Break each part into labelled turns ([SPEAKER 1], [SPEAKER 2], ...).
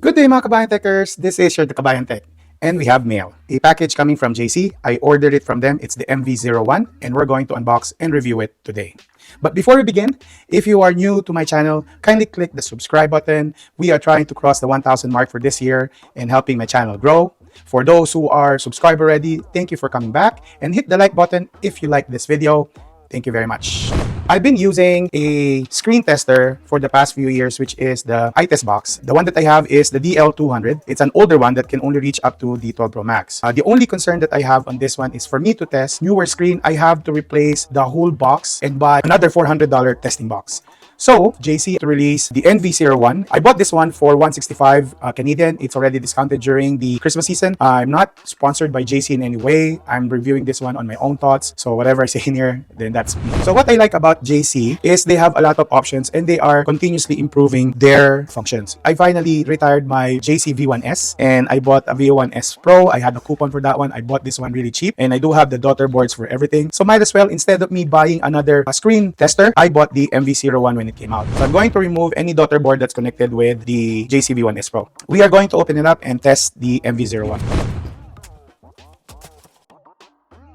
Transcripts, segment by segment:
[SPEAKER 1] Good day mga Kabayan Techers, this is your Kabayan Tech and we have mail. A package coming from JC. I ordered it from them. It's the MV01 and we're going to unbox and review it today. But before we begin, if you are new to my channel, kindly click the subscribe button. We are trying to cross the 1,000 mark for this year and helping my channel grow. For those who are subscribed already, thank you for coming back and hit the like button if you like this video. Thank you very much. I've been using a screen tester for the past few years, which is the iTest box. The one that I have is the DL200. It's an older one that can only reach up to the 12 Pro Max. The only concern that I have on this one is for me to test newer screen, I have to replace the whole box and buy another $400 testing box. So, JC to release the MV01. I bought this one for 165 Canadian. It's already discounted during the Christmas season. I'm not sponsored by JC in any way. I'm reviewing this one on my own thoughts. So whatever I say in here, then that's me. So what I like about JC is they have a lot of options and they are continuously improving their functions. I finally retired my JC-V1S and I bought a V01S Pro. I had a coupon for that one. I bought this one really cheap and I do have the daughter boards for everything. So might as well, instead of me buying another screen tester, I bought the MV01 when it came out. So I'm going to remove any daughter board that's connected with the JC-V1S Pro. We are going to open it up and test the MV01.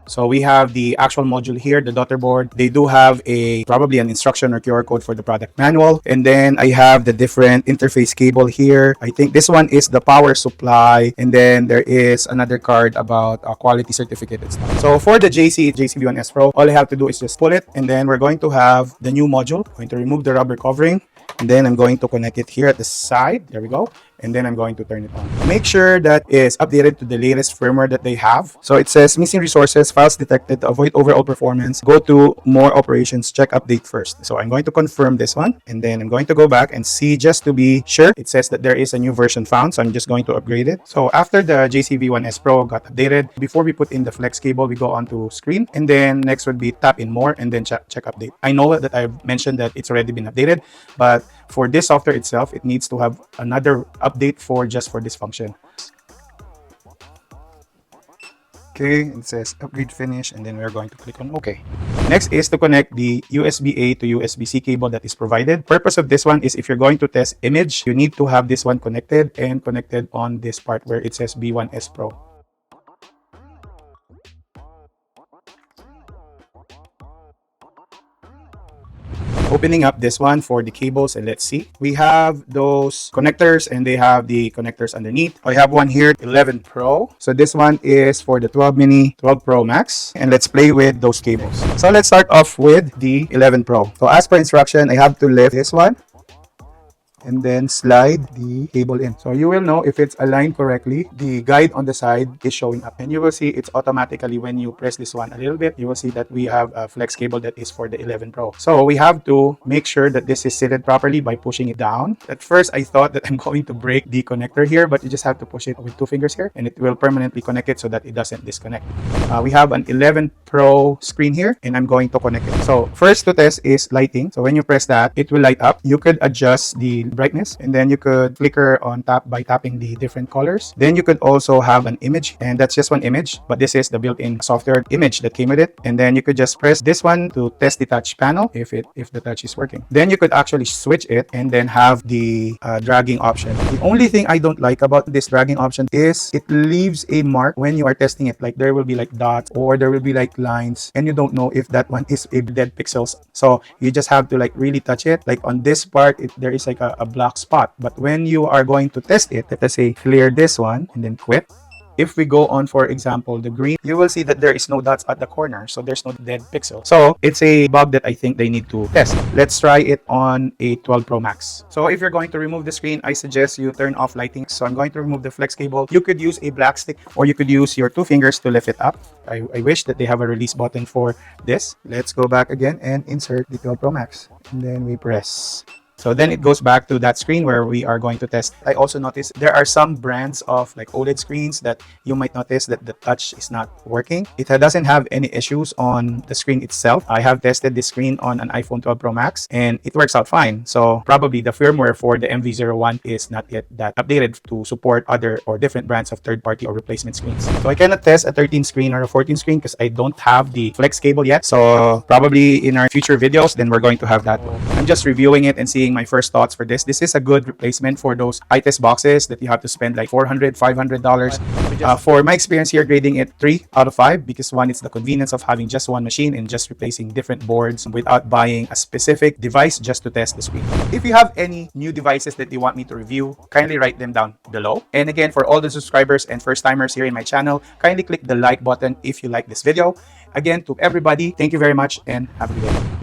[SPEAKER 1] So we have the actual module here, the daughter board. They do have probably an instruction or QR code for the product manual. And then I have the different interface cable here. I think this one is the power supply. And then there is another card about a quality certificate and stuff. So for the JC-V1S Pro, all I have to do is just pull it. And then we're going to have the new module. I'm going to remove the rubber covering. And then I'm going to connect it here at the side. There we go. And then I'm going to turn it on. Make sure that is updated to the latest firmware that they have. So it says missing resources, files detected. To avoid overall performance, go to more operations, check update first. So I'm going to confirm this one. And then I'm going to go back and see just to be sure. It says that there is a new version found. So I'm just going to upgrade it. So after the JC-V1S Pro got updated, before we put in the flex cable, we go on to screen. And then next would be tap in more and then check update. I know that I've mentioned that it's already been updated, but for this software itself, it needs to have another update for just for this function. Okay, it says upgrade finish and then we're going to click on OK. Next is to connect the USB-A to USB-C cable that is provided. Purpose of this one is if you're going to test image, you need to have this one connected and connected on this part where it says V1S Pro. Opening up this one for the cables and let's see. We have those connectors and they have the connectors underneath. I have one here, 11 Pro. So this one is for the 12 mini, 12 Pro Max. And let's play with those cables. So let's start off with the 11 Pro. So as per instruction, I have to lift this one and then slide the cable in. So you will know if it's aligned correctly. The guide on the side is showing up and you will see it's automatically when you press this one a little bit, you will see that we have a flex cable that is for the 11 Pro. So we have to make sure that this is seated properly by pushing it down. At first, I thought that I'm going to break the connector here, but you just have to push it with 2 fingers here and it will permanently connect it so that it doesn't disconnect. We have an 11 Pro screen here and I'm going to connect it. So first to test is lighting. So when you press that, it will light up. You could adjust the brightness and then you could flicker on tap by tapping the different colors. Then you could also have an image and that's just one image, but this is the built-in software image that came with it. And then you could just press this one to test the touch panel if the touch is working. Then you could actually switch it and then have the dragging option. The only thing I don't like about this dragging option is it leaves a mark when you are testing it. Like there will be like dots or there will be like lines and you don't know if that one is a dead pixels. So you just have to like really touch it. Like on this part, there is like a black spot, but when you are going to test it, let us say clear this one and then quit. If we go on, for example, the green, you will see that there is no dots at the corner, so there's no dead pixel. So it's a bug that I think they need to test. Let's try it on a 12 Pro Max. So if you're going to remove the screen, I suggest you turn off lighting. So I'm going to remove the flex cable. You could use a black stick or you could use your 2 fingers to lift it up. I wish that they have a release button for this. Let's go back again and insert the 12 Pro Max and then we press. So then it goes back to that screen where we are going to test. I also noticed there are some brands of like OLED screens that you might notice that the touch is not working. It doesn't have any issues on the screen itself. I have tested this screen on an iPhone 12 Pro Max and it works out fine. So probably the firmware for the MV01 is not yet that updated to support other or different brands of third-party or replacement screens. So I cannot test a 13 screen or a 14 screen because I don't have the flex cable yet. So probably in our future videos, then we're going to have that. I'm just reviewing it and seeing my first thoughts for this. This is a good replacement for those eye-test boxes that you have to spend like $400, $500. For my experience here, grading it 3 out of 5 because one, it's the convenience of having just one machine and just replacing different boards without buying a specific device just to test the screen. If you have any new devices that you want me to review, kindly write them down below. And again, for all the subscribers and first timers here in my channel, kindly click the like button if you like this video. Again, to everybody, thank you very much and have a good day.